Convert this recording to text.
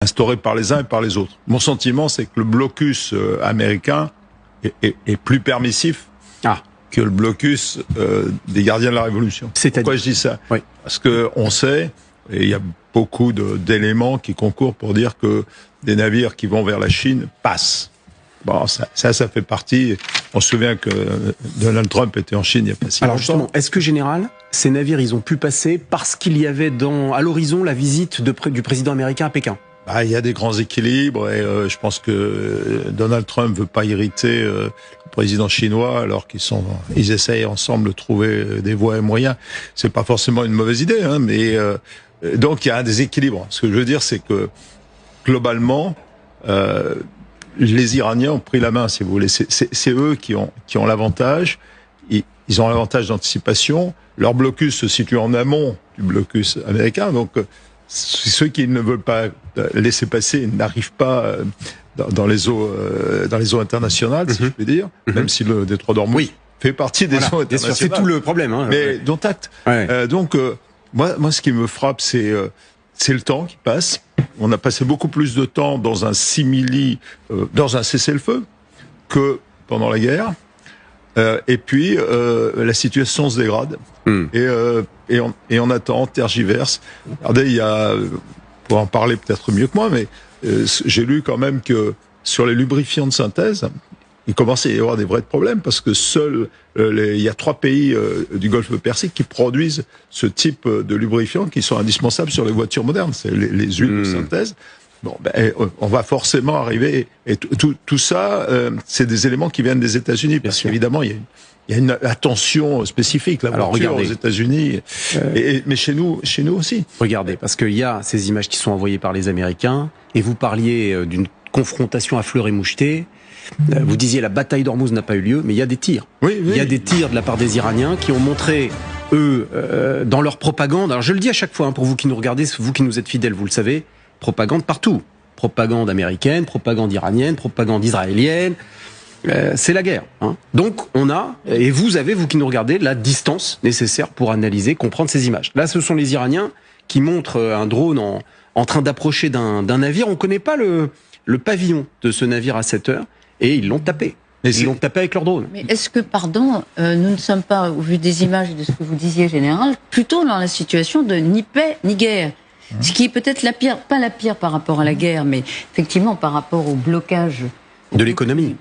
instauré par les uns et par les autres. Mon sentiment, c'est que le blocus américain est plus permissif que le blocus des gardiens de la Révolution. Pourquoi je dis ça? Parce que on sait, et il y a beaucoup d'éléments qui concourent pour dire que des navires qui vont vers la Chine passent. Bon, ça fait partie. On se souvient que Donald Trump était en Chine il n'y a pas si longtemps. Alors justement, est-ce que général, ces navires, ils ont pu passer parce qu'il y avait à l'horizon la visite du président américain à Pékin? Il y a des grands équilibres et je pense que Donald Trump veut pas irriter le président chinois alors ils essayent ensemble de trouver des voies et moyens. C'est pas forcément une mauvaise idée, hein, mais donc il y a un déséquilibre. Ce que je veux dire, c'est que globalement, les Iraniens ont pris la main, si vous voulez. C'est eux qui ont l'avantage. Ils ont l'avantage d'anticipation. Leur blocus se situe en amont du blocus américain, donc ceux qui ne veulent pas laisser passer n'arrivent pas dans les eaux internationales, si je puis dire, même si le détroit d'Ormuz fait partie des eaux internationales. C'est tout le problème. Hein, mais dont acte. Donc, moi, ce qui me frappe, c'est le temps qui passe. On a passé beaucoup plus de temps dans un dans un cessez-le-feu que pendant la guerre. Et puis la situation se dégrade et on attend, on tergiverse. Regardez, il y a, pour en parler peut-être mieux que moi, mais j'ai lu quand même que sur les lubrifiants de synthèse, il commençait à y avoir des vrais problèmes parce que il y a 3 pays du Golfe Persique qui produisent ce type de lubrifiants qui sont indispensables sur les voitures modernes, c'est les huiles de synthèse. Bon, on va forcément arriver, et tout ça, c'est des éléments qui viennent des États-Unis, parce qu'évidemment, il y a une attention spécifique, la voiture aux États-Unis, mais chez nous aussi. Regardez, parce qu'il y a ces images qui sont envoyées par les Américains, et vous parliez d'une confrontation à fleur et moucheté. Vous disiez la bataille d'Ormuz n'a pas eu lieu, mais il y a des tirs. Il y a des tirs de la part des Iraniens qui ont montré, eux, dans leur propagande. Alors je le dis à chaque fois, hein, pour vous qui nous regardez, vous qui nous êtes fidèles, vous le savez, propagande partout. Propagande américaine, propagande iranienne, propagande israélienne. C'est la guerre. Hein. Donc on a, et vous avez, vous qui nous regardez, la distance nécessaire pour analyser, comprendre ces images. Là, ce sont les Iraniens qui montrent un drone en train d'approcher d'un navire. On ne connaît pas le pavillon de ce navire à 7 heures. Et ils l'ont tapé. Ils l'ont tapé avec leur drone. Mais est-ce que, nous ne sommes pas, au vu des images et de ce que vous disiez, général, plutôt dans la situation de ni paix ni guerre? Ce qui est peut-être pas la pire par rapport à la guerre, mais effectivement par rapport au blocage de l'économie.